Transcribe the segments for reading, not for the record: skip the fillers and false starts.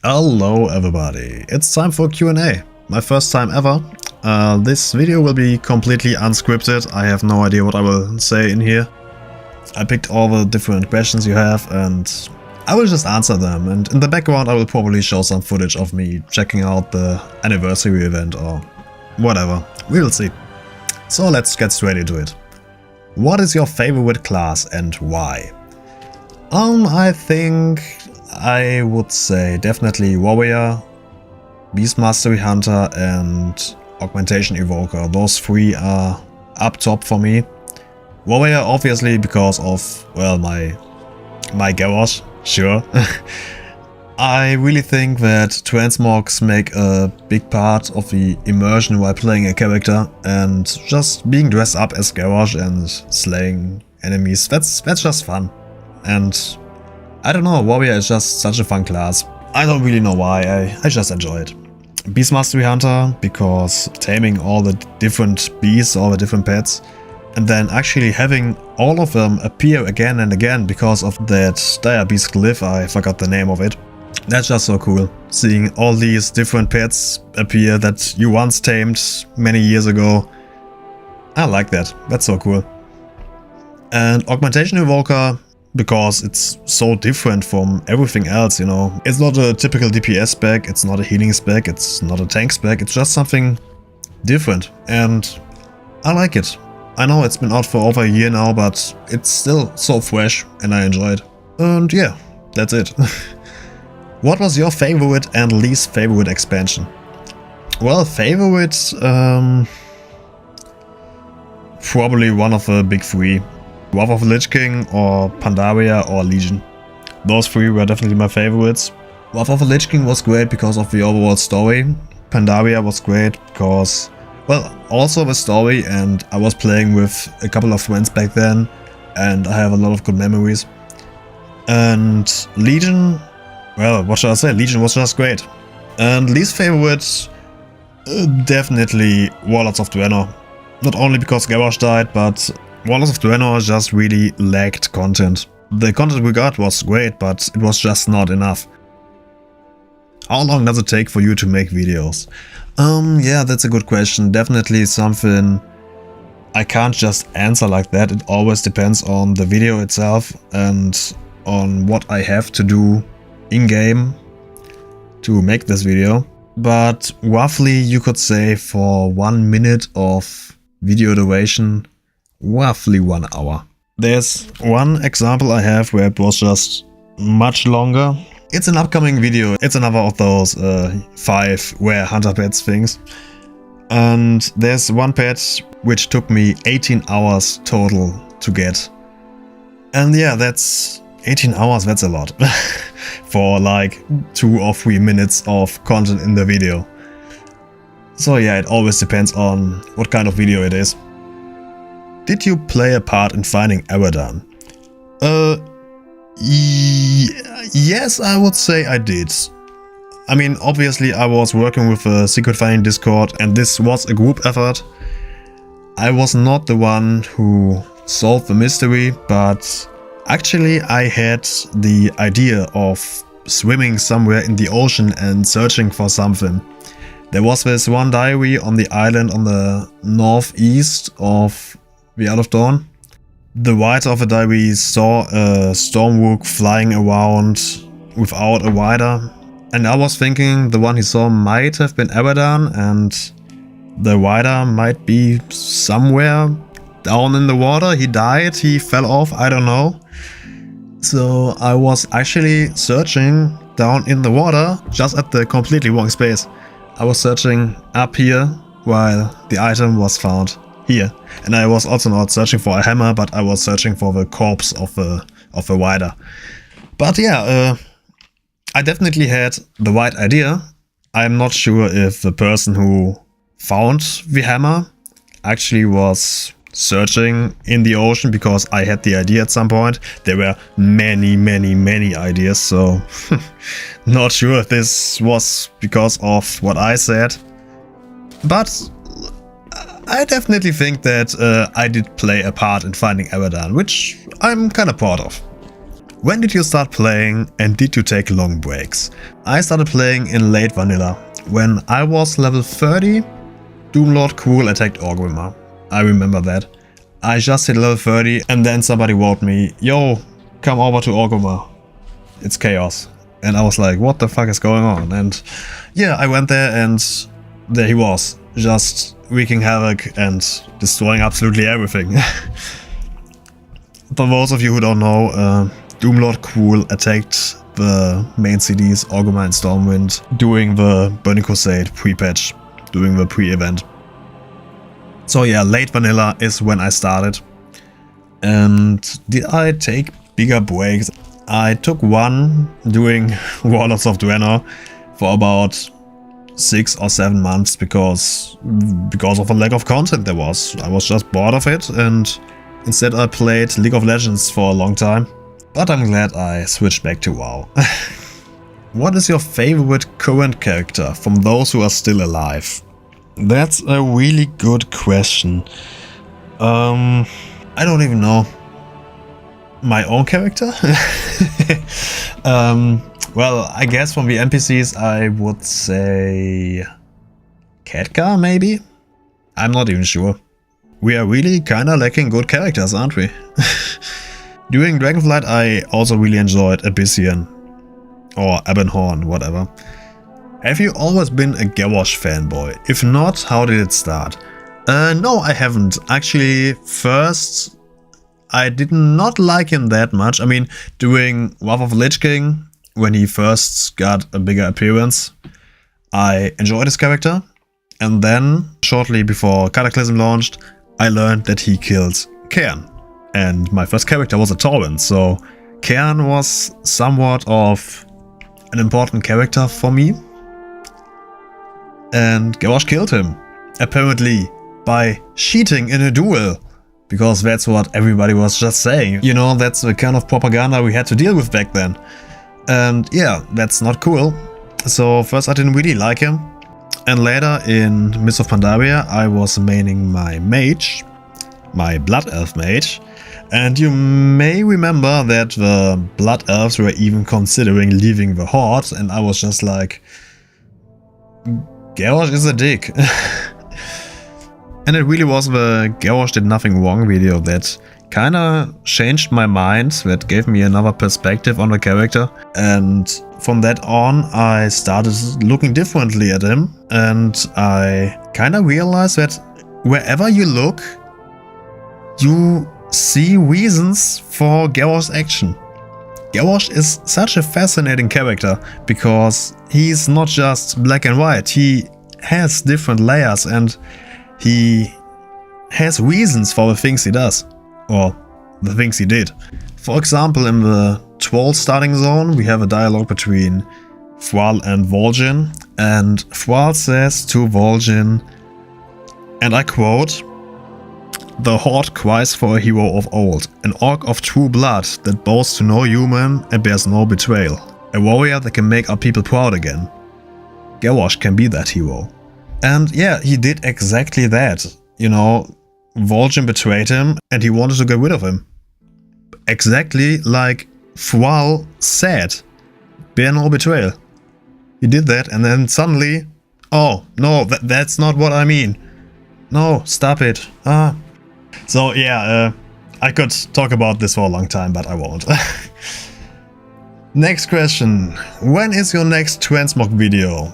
Hello everybody, it's time for Q&A. My first time ever. This video will be completely unscripted. I have no idea what I will say in here. I picked all the different questions you have and I will just answer them, and in the background I will probably show some footage of me checking out the anniversary event or whatever. We will see. So let's get straight into it. What is your favorite class and why? I think I would say definitely Warrior, Beast Mastery Hunter and Augmentation Evoker. Those three are up top for me. Warrior obviously because of, well, my Garrosh, sure. I really think that transmogs make a big part of the immersion while playing a character, and just being dressed up as Garrosh and slaying enemies, that's just fun. And I don't know, Warrior is just such a fun class. I don't really know why, I just enjoy it. Beast Mastery Hunter, because taming all the different beasts, all the different pets, and then actually having all of them appear again and again because of that Dire Beast glyph, I forgot the name of it. That's just so cool. Seeing all these different pets appear that you once tamed many years ago. I like that, that's so cool. And Augmentation Evoker, because it's so different from everything else, you know. It's not a typical DPS spec, it's not a healing spec, it's not a tank spec, it's just something different, and I like it. I know it's been out for over a year now, but it's still so fresh and I enjoy it. And yeah, that's it. What was your favorite and least favorite expansion? Well, favorite, probably one of the big three. Wrath of the Lich King or Pandaria or Legion. Those three were definitely my favorites. Wrath of the Lich King was great because of the overall story. Pandaria was great because, well, also the story, and I was playing with a couple of friends back then and I have a lot of good memories. And Legion, well, what should I say, Legion was just great. And least favorite, definitely Warlords of Draenor. Not only because Garrosh died, but Warlords of Draenor just really lacked content. The content we got was great, but it was just not enough. How long does it take for you to make videos? Yeah, that's a good question. Definitely something I can't just answer like that. It always depends on the video itself and on what I have to do in-game to make this video. But roughly you could say for 1 minute of video duration, roughly 1 hour. There's one example I have where it was just much longer. It's an upcoming video. It's another of those 5 rare hunter pets things. And there's one pet which took me 18 hours total to get. And yeah, that's 18 hours, that's a lot. For like 2 or 3 minutes of content in the video. So yeah, it always depends on what kind of video it is. Did you play a part in finding Abaddon? Yes, I would say I did. I mean, obviously I was working with a secret finding Discord and this was a group effort. I was not the one who solved the mystery, but actually I had the idea of swimming somewhere in the ocean and searching for something. There was this one diary on the island on the northeast of the Isle of Dawn. The writer of the diary saw a Stormrook flying around without a rider, and I was thinking the one he saw might have been Abaddon and the rider might be somewhere down in the water. He died, he fell off, I don't know. So I was actually searching down in the water, just at the completely wrong space. I was searching up here while the item was found here. And I was also not searching for a hammer, but I was searching for the corpse of a rider. But yeah, I definitely had the right idea. I'm not sure if the person who found the hammer actually was searching in the ocean because I had the idea at some point. There were many ideas, so not sure if this was because of what I said. But I definitely think that I did play a part in finding Abaddon, which I'm kinda proud of. When did you start playing and did you take long breaks? I started playing in late vanilla. When I was level 30, Doomlord Cruel attacked Orgrimmar. I remember that. I just hit level 30 and then somebody wrote me, yo, come over to Orgrimmar. It's chaos. And I was like, what the fuck is going on? And yeah, I went there and there he was, just wreaking havoc and destroying absolutely everything. For those of you who don't know, Doomlord Cruel attacked the main CDs, Orgrimmar and Stormwind, during the Burning Crusade pre-patch, during the pre-event. So yeah, late vanilla is when I started. And did I take bigger breaks? I took one during Warlords of Draenor for about 6 or 7 months because of a lack of content there was. I was just bored of it and instead I played League of Legends for a long time. But I'm glad I switched back to WoW. What is your favorite current character from those who are still alive? That's a really good question. I don't even know. My own character? Well, I guess from the NPCs I would say Khadgar maybe? I'm not even sure. We are really kinda lacking good characters, aren't we? During Dragonflight I also really enjoyed Abyssian or Ebonhorn, whatever. Have you always been a Garrosh fanboy? If not, how did it start? No, I haven't. Actually, first I did not like him that much. I mean, during Wrath of the Lich King, when he first got a bigger appearance, I enjoyed his character. And then, shortly before Cataclysm launched, I learned that he killed Cairn. And my first character was a Tauren, so Cairn was somewhat of an important character for me. And Garrosh killed him, apparently by cheating in a duel. Because that's what everybody was just saying. You know, that's the kind of propaganda we had to deal with back then. And yeah, that's not cool. So first I didn't really like him. And later in Mists of Pandaria I was maining my mage, my Blood Elf mage. And you may remember that the Blood Elves were even considering leaving the Horde. And I was just like, Garrosh is a dick. And it really was the Garrosh did nothing wrong video that kinda changed my mind, that gave me another perspective on the character. And from that on I started looking differently at him. And I kinda realized that wherever you look, you see reasons for Garrosh's action. Garrosh is such a fascinating character because he's not just black and white, he has different layers and he has reasons for the things he does, or the things he did. For example, in the Troll starting zone we have a dialogue between Thrall and Vol'jin, and Thrall says to Vol'jin, and I quote, "The Horde cries for a hero of old, an orc of true blood that boasts to no human and bears no betrayal. A warrior that can make our people proud again. Garrosh can be that hero." And yeah, he did exactly that. You know, Vol'jin betrayed him and he wanted to get rid of him. Exactly like Thrall said. Bear no betrayal. He did that and then suddenly, oh no, that's not what I mean. No, stop it. So yeah, I could talk about this for a long time, but I won't. Next question. When is your next Transmog video?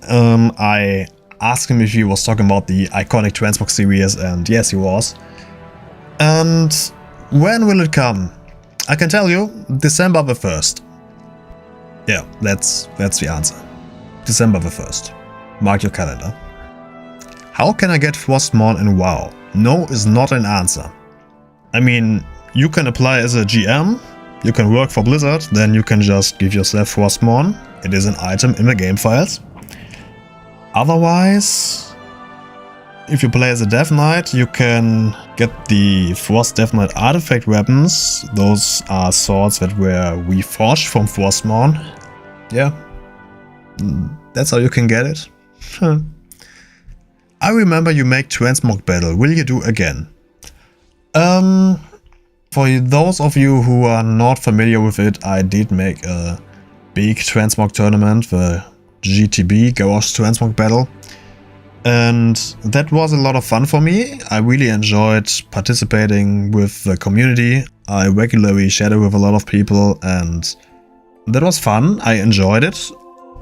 I asked him if he was talking about the iconic Transmog series, and yes, he was. And when will it come? I can tell you, December the 1st. Yeah, that's the answer. December the 1st. Mark your calendar. How can I get Frostmourne in WoW? No is not an answer. I mean, you can apply as a GM, you can work for Blizzard, then you can just give yourself Frostmourne. It is an item in the game files. Otherwise, if you play as a Death Knight, you can get the Frost Death Knight artifact weapons. Those are swords that were reforged from Frostmourne. Yeah, that's how you can get it. I remember you make Transmog Battle. Will you do again? For those of you who are not familiar with it, I did make a big transmog tournament, the GTB, Garrosh Transmog Battle. And that was a lot of fun for me. I really enjoyed participating with the community. I regularly shadow with a lot of people and that was fun. I enjoyed it.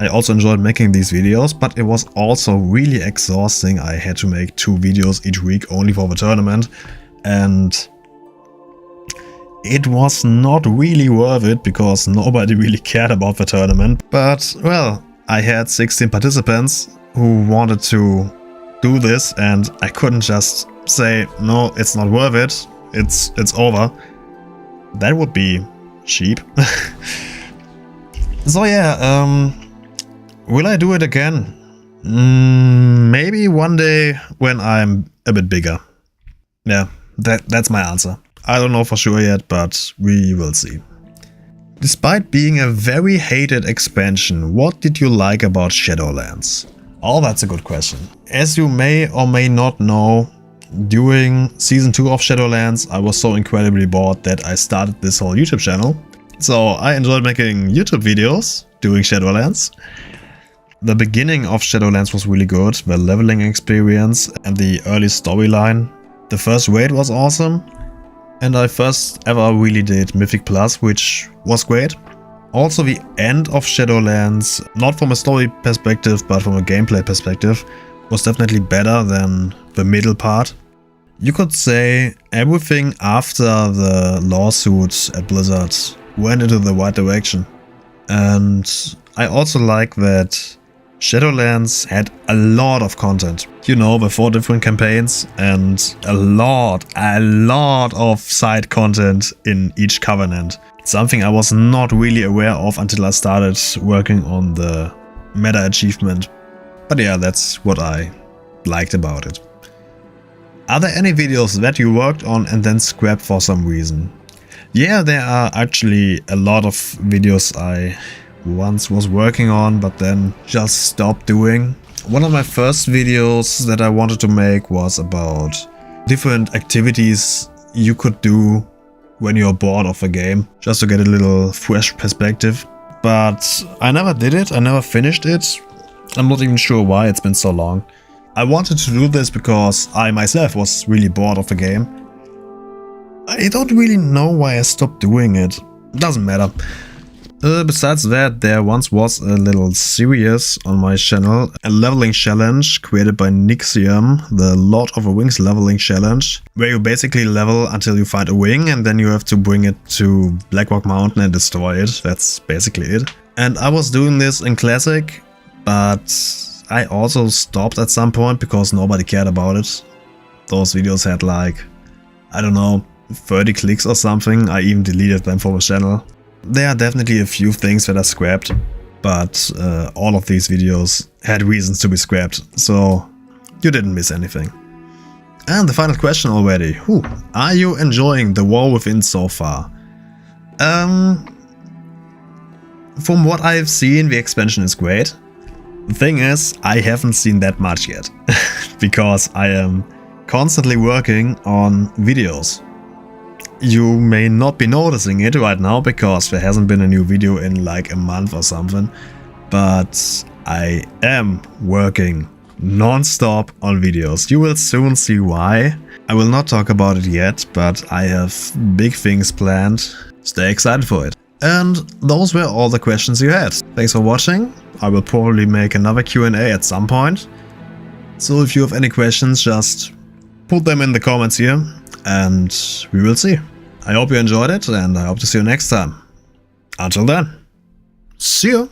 I also enjoyed making these videos, but it was also really exhausting. I had to make 2 videos each week only for the tournament. And it was not really worth it because nobody really cared about the tournament. But, well, I had 16 participants who wanted to do this and I couldn't just say, no, it's not worth it, it's over. That would be cheap. So yeah, will I do it again? Maybe one day when I'm a bit bigger. Yeah, that's my answer. I don't know for sure yet, but we will see. Despite being a very hated expansion, what did you like about Shadowlands? Oh, that's a good question. As you may or may not know, during Season 2 of Shadowlands, I was so incredibly bored that I started this whole YouTube channel. So I enjoyed making YouTube videos during Shadowlands. The beginning of Shadowlands was really good, the leveling experience and the early storyline. The first raid was awesome. And I first ever really did Mythic Plus, which was great. Also the end of Shadowlands, not from a story perspective, but from a gameplay perspective, was definitely better than the middle part. You could say everything after the lawsuits at Blizzard went into the right direction. And I also like that Shadowlands had a lot of content. You know, the 4 different campaigns and a lot of side content in each Covenant. Something I was not really aware of until I started working on the meta achievement. But yeah, that's what I liked about it. Are there any videos that you worked on and then scrapped for some reason? Yeah, there are actually a lot of videos I once was working on but then just stopped doing. One of my first videos that I wanted to make was about different activities you could do when you're bored of a game, just to get a little fresh perspective. But I never did it, I never finished it. I'm not even sure why, it's been so long. I wanted to do this because I myself was really bored of the game. I don't really know why I stopped doing it, doesn't matter. Besides that, there once was a little series on my channel, a leveling challenge created by Nixium, the Lord of the Wings leveling challenge, where you basically level until you find a wing and then you have to bring it to Blackrock Mountain and destroy it. That's basically it. And I was doing this in Classic, but I also stopped at some point because nobody cared about it. Those videos had like, I don't know, 30 clicks or something. I even deleted them from the channel. There are definitely a few things that are scrapped, but all of these videos had reasons to be scrapped, so you didn't miss anything. And the final question already. Are you enjoying The War Within so far? From what I've seen, the expansion is great. The thing is, I haven't seen that much yet, because I am constantly working on videos. You may not be noticing it right now because there hasn't been a new video in like a month or something, but I am working non-stop on videos. You will soon see why. I will not talk about it yet, but I have big things planned. Stay excited for it. And those were all the questions you had. Thanks for watching. I will probably make another Q&A at some point. So if you have any questions, just put them in the comments here. And we will see. I hope you enjoyed it and I hope to see you next time. Until then, see you!